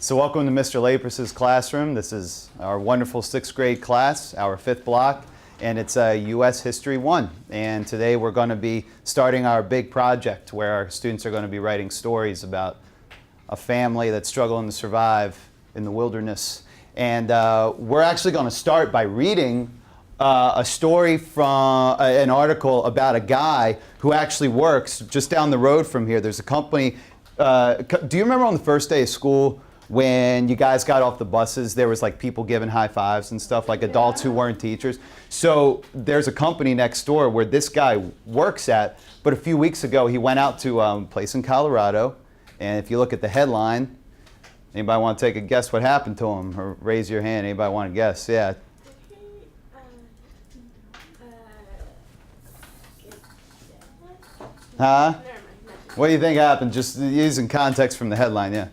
So welcome to Mr. Lapres' classroom. This is our wonderful 6th grade class, our 5th block, and it's U.S. History 1. And today we're going to be starting our big project where our students are going to be writing stories about a family that's struggling to survive in the wilderness. And we're actually going to start by reading a story from an article about a guy who actually works just down the road from here. There's a company. Do you remember on the first day of school when you guys got off the buses, there was like people giving high fives and stuff, like adults who weren't teachers? So there's a company next door where this guy works at, but a few weeks ago he went out to a place in Colorado, and if you look at the headline, anybody want to take a guess what happened to him? Or raise your hand, anybody want to guess? Yeah. Huh? What do you think happened? Just using context from the headline, yeah.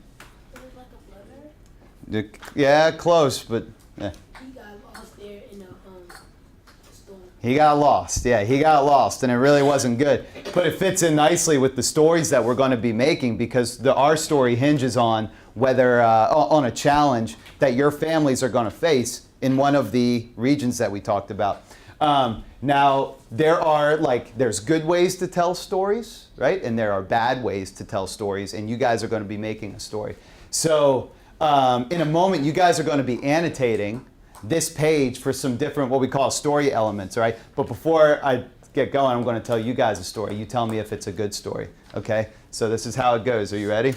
Yeah, close, but yeah. He got lost there in a storm. He got lost, yeah, he got lost, and it really wasn't good. But it fits in nicely with the stories that we're going to be making, because our story hinges on whether, on a challenge that your families are going to face in one of the regions that we talked about. Now, there's good ways to tell stories, right? And there are bad ways to tell stories, and you guys are going to be making a story. So, in a moment, you guys are going to be annotating this page for some different, what we call story elements, right? But before I get going, I'm going to tell you guys a story. You tell me if it's a good story, okay? So this is how it goes. Are you ready?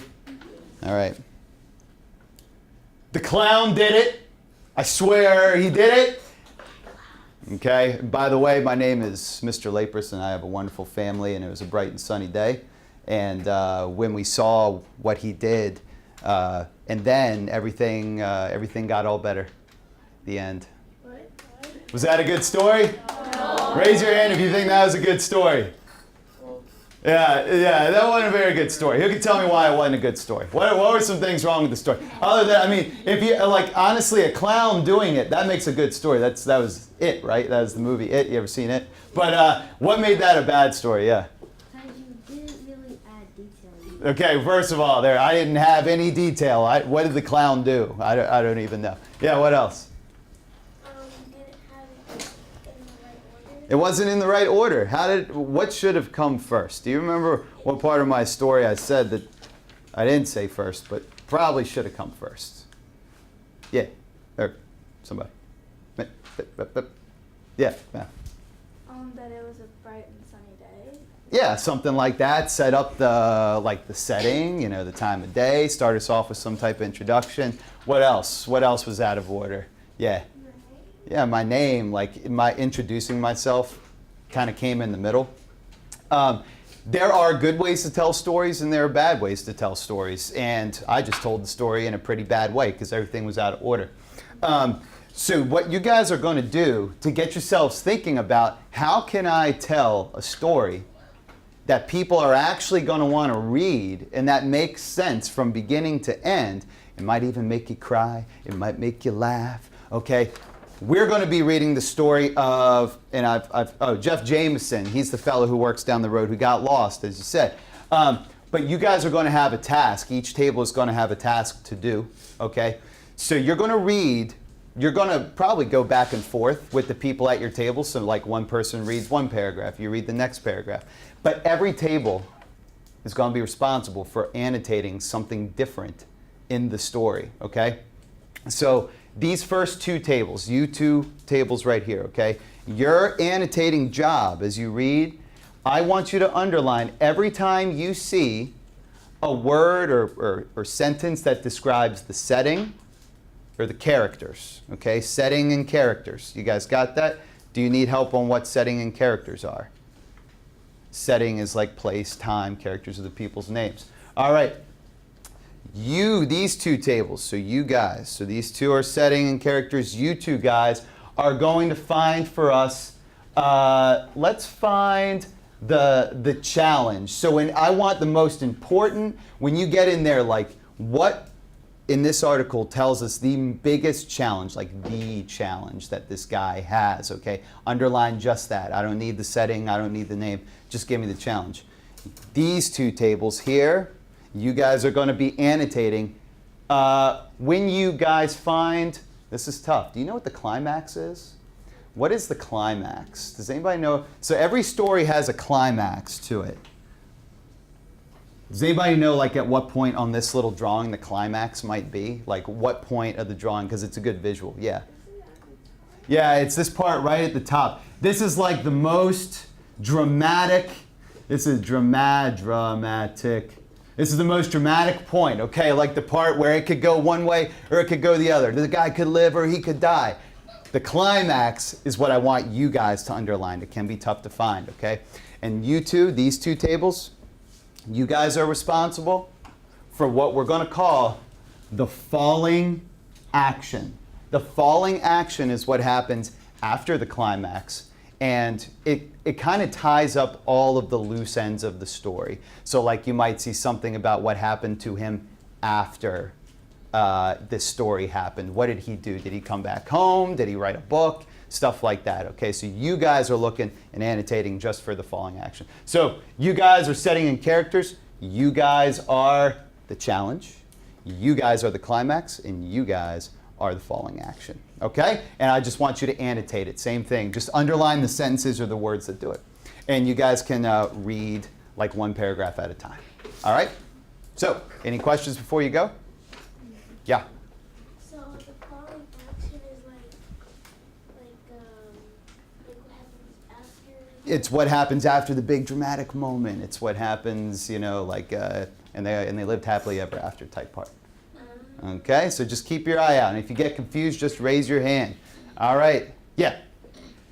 All right. The clown did it. I swear he did it. Okay. By the way, my name is Mr. Lapres, and I have a wonderful family, and it was a bright and sunny day. And when we saw what he did, and then everything got all better. The end. What? Was that a good story? No. Raise your hand if you think that was a good story. Yeah, that wasn't a very good story. Who can tell me why it wasn't a good story? What were some things wrong with the story? Other than, I mean, if you, like, honestly, a clown doing it, that makes a good story. That was It, right? That was the movie It. You ever seen It? But what made that a bad story? Yeah. Okay, first of all, I didn't have any detail. What did the clown do? I don't even know. Yeah, what else? Didn't have it in the right order. It wasn't in the right order. What should have come first? Do you remember what part of my story I said that I didn't say first, but probably should have come first? Yeah, or somebody. Yeah. That it was a bright and sunny day. Yeah, something like that. Set up the setting, the time of day. Start us off with some type of introduction. What else? What else was out of order? Yeah. Yeah, my name, like my introducing myself, kind of came in the middle. There are good ways to tell stories, and there are bad ways to tell stories. And I just told the story in a pretty bad way because everything was out of order. So what you guys are going to do to get yourselves thinking about how can I tell a story that people are actually going to want to read and that makes sense from beginning to end. It might even make you cry. It might make you laugh. Okay, we're going to be reading the story of, and Jeff Jameson. He's the fellow who works down the road who got lost, as you said. But you guys are going to have a task. Each table is going to have a task to do. Okay, so you're going to read. You're going to probably go back and forth with the people at your table. So like one person reads one paragraph, you read the next paragraph. But every table is going to be responsible for annotating something different in the story, okay? So these first two tables, you two tables right here, okay? Your annotating job as you read, I want you to underline every time you see a word or sentence that describes the setting, or the characters, okay? Setting and characters. You guys got that? Do you need help on what setting and characters are? Setting is like place, time, characters are the people's names. All right. These two tables, so you guys, so these two are setting and characters. You two guys are going to find for us, let's find the challenge. So when I want the most important, when you get in there, like what in this article tells us the biggest challenge, like the challenge that this guy has, okay? Underline just that. I don't need the setting, I don't need the name, just give me the challenge. These two tables here, you guys are going to be annotating When you guys find, this is tough. Do you know what the climax is? What is the climax? Does anybody know? So every story has a climax to it. Does anybody know, like, at what point on this little drawing the climax might be? Like, what point of the drawing? Because it's a good visual. Yeah. Yeah, it's this part right at the top. This is like the most dramatic. This is dramatic. This is the most dramatic point, okay? Like the part where it could go one way or it could go the other. The guy could live or he could die. The climax is what I want you guys to underline. It can be tough to find, okay? And you two, these two tables, you guys are responsible for what we're going to call the falling action. The falling action is what happens after the climax, and it kind of ties up all of the loose ends of the story. So like you might see something about what happened to him after this story happened. What did he do? Did he come back home? Did he write a book? Stuff like that, okay? So you guys are looking and annotating just for the falling action. So you guys are setting in characters. You guys are the challenge. You guys are the climax, and you guys are the falling action, okay? And I just want you to annotate it. Same thing. Just underline the sentences or the words that do it. And you guys can read like one paragraph at a time. All right? So, any questions before you go? Yeah. So the falling action is like what happens after. It's what happens after the big dramatic moment. It's what happens, you know, like, and they lived happily ever after type part. Okay, so just keep your eye out. And if you get confused, just raise your hand. All right. Yeah.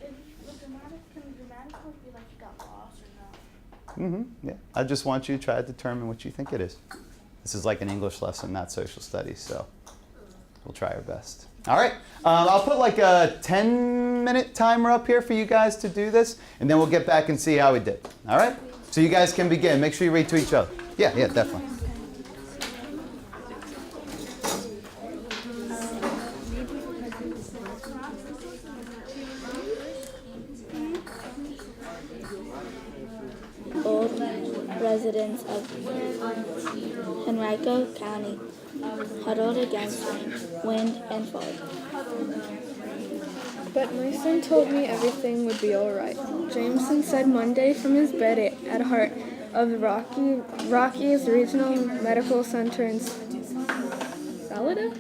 Can dramatic be like you got lost or not? Yeah. I just want you to try to determine what you think it is. This is like an English lesson, not social studies, so we'll try our best. All right. I'll put like a 10-minute timer up here for you guys to do this, and then we'll get back and see how we did. All right? So you guys can begin. Make sure you read to each other. Yeah, definitely. Old residents of Henrico County huddled against rain, wind, and fog. But my son told me everything would be all right. Jameson said Monday from his bed at heart of the Rockies Regional Medical Center in Salida.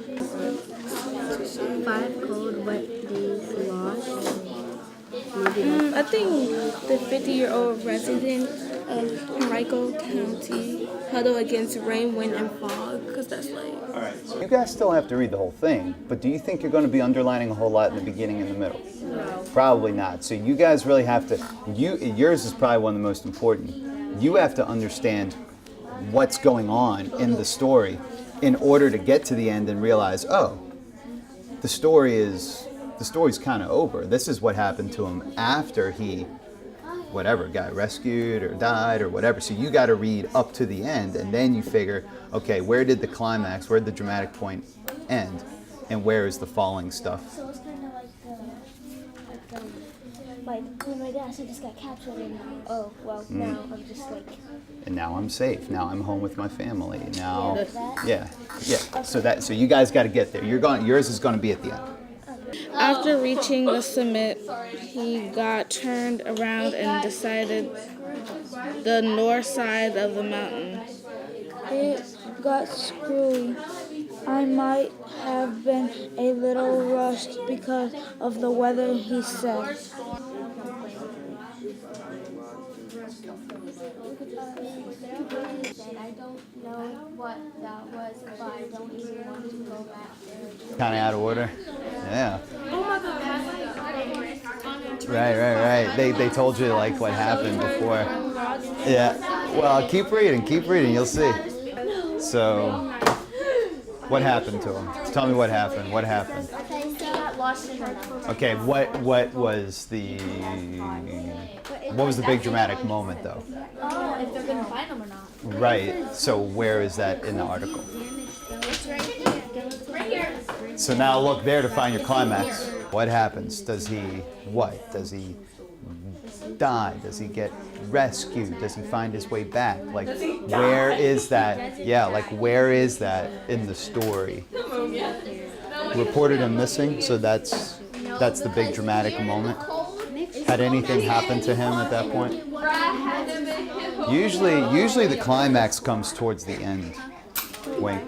5 cold, wet days lost. I think the 50-year-old resident of Henrico County huddled against rain, wind, and fog, because that's like... All right. So you guys still have to read the whole thing, but do you think you're going to be underlining a whole lot in the beginning and the middle? No. Probably not. So you guys really have to, yours is probably one of the most important. You have to understand what's going on in the story in order to get to the end and realize, oh, the story's kind of over. This is what happened to him after he, whatever, got rescued or died or whatever. So you got to read up to the end, and then you figure, okay, where did the climax, where did the dramatic point end, and where is the falling stuff? So it's kind of like oh my gosh, I just got captured and oh well now I'm just like. And now I'm safe. Now I'm home with my family. Now, yeah. So you guys got to get there. Yours is going to be at the end. After reaching the summit, he got turned around and decided the north side of the mountain. It got screwy. I might have been a little rushed because of the weather, he said. I don't know what that was, but I don't even want to go back there. Kind of out of order. Yeah. Right. They told you like what happened before. Yeah. Well, keep reading. You'll see. So, what happened to him? Tell me what happened. What happened? Okay, so I got lost in her. Okay. What was the big dramatic moment though? Oh, if they're gonna find them or not. Right. So where is that in the article? It's right here. So now look there to find your climax. What happens? Does he die? Does he get rescue? Does he find his way back? Like, where is that? Yeah, like, where is that in the story? Reported him missing, so that's the big dramatic moment. Had anything happen to him at that point? Usually the climax comes towards the end. Wink.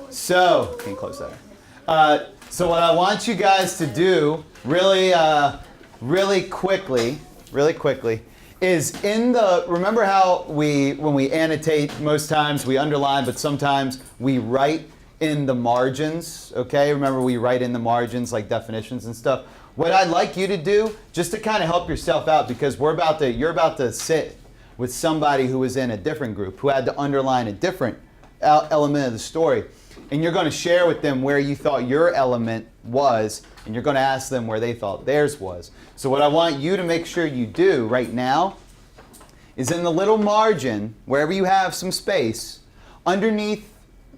So, can you close that? So what I want you guys to do really quickly, is remember how when we annotate, most times we underline, but sometimes we write in the margins, okay? Remember we write in the margins like definitions and stuff. What I'd like you to do, just to kind of help yourself out, because you're about to sit with somebody who was in a different group, who had to underline a different element of the story. And you're going to share with them where you thought your element was, and you're going to ask them where they thought theirs was. So what I want you to make sure you do right now is in the little margin, wherever you have some space, underneath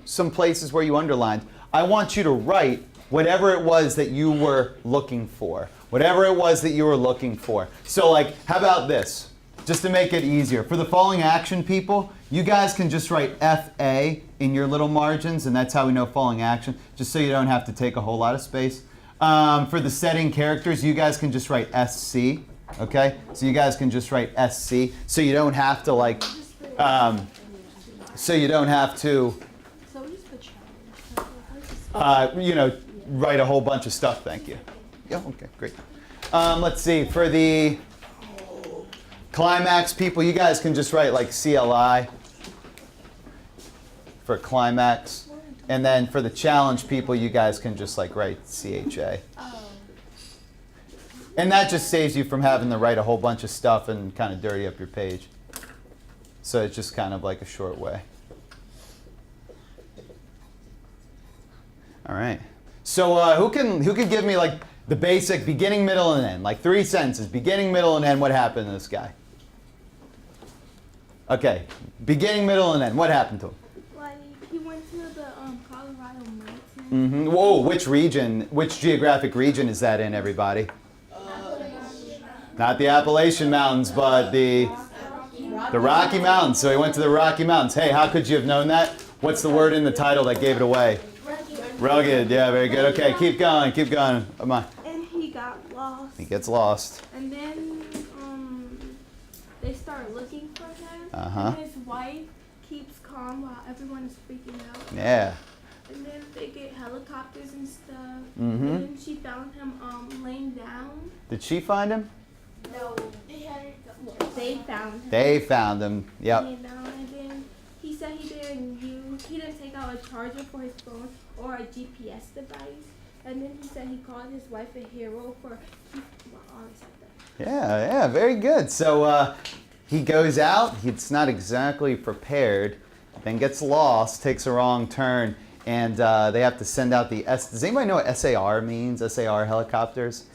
some places where you underlined, I want you to write whatever it was that you were looking for. Whatever it was that you were looking for. So like, how about this? Just to make it easier. For the following action people, you guys can just write FA in your little margins, and that's how we know following action, just so you don't have to take a whole lot of space. For the setting characters, you guys can just write SC, okay? So you guys can just write SC, so you don't have to like, write a whole bunch of stuff, thank you. Yeah, okay, great. Let's see, for the climax people, you guys can just write like CLI for climax. And then for the challenge people, you guys can just like write CHA. And that just saves you from having to write a whole bunch of stuff and kind of dirty up your page. So it's just kind of like a short way. All right. So who can give me like the basic beginning, middle, and end? Like 3 sentences, beginning, middle, and end. What happened to this guy? Okay, beginning, middle, and end. What happened to him? Like, he went to the Colorado mountains. Mm-hmm. Whoa, which region, which geographic region is that in, everybody? Not the Appalachian Mountains, but the Rocky Mountains. So he went to the Rocky Mountains. Hey, how could you have known that? What's the word in the title that gave it away? Rugged, yeah, very good. Okay, keep going, come on. And he got lost. He gets lost. And then they start looking for him. Uh-huh. And his wife keeps calm while everyone is freaking out. Yeah. And then they get helicopters and stuff. Mm-hmm. And then she found him laying down. Did she find him? No. They found him. They found him, yep. Laying down, and then he said he didn't take out a charger for his phone or a GPS device. And then he said he called his wife a hero for Yeah, very good. So he goes out, he's not exactly prepared, then gets lost, takes a wrong turn, and they have to send out the Does anybody know what SAR means? SAR helicopters?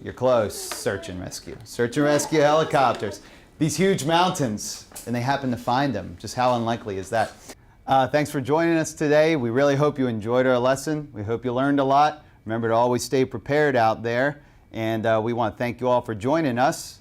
You're close. Search and rescue. Search and rescue helicopters. These huge mountains, and they happen to find them. Just how unlikely is that? Thanks for joining us today. We really hope you enjoyed our lesson. We hope you learned a lot. Remember to always stay prepared out there. And we want to thank you all for joining us.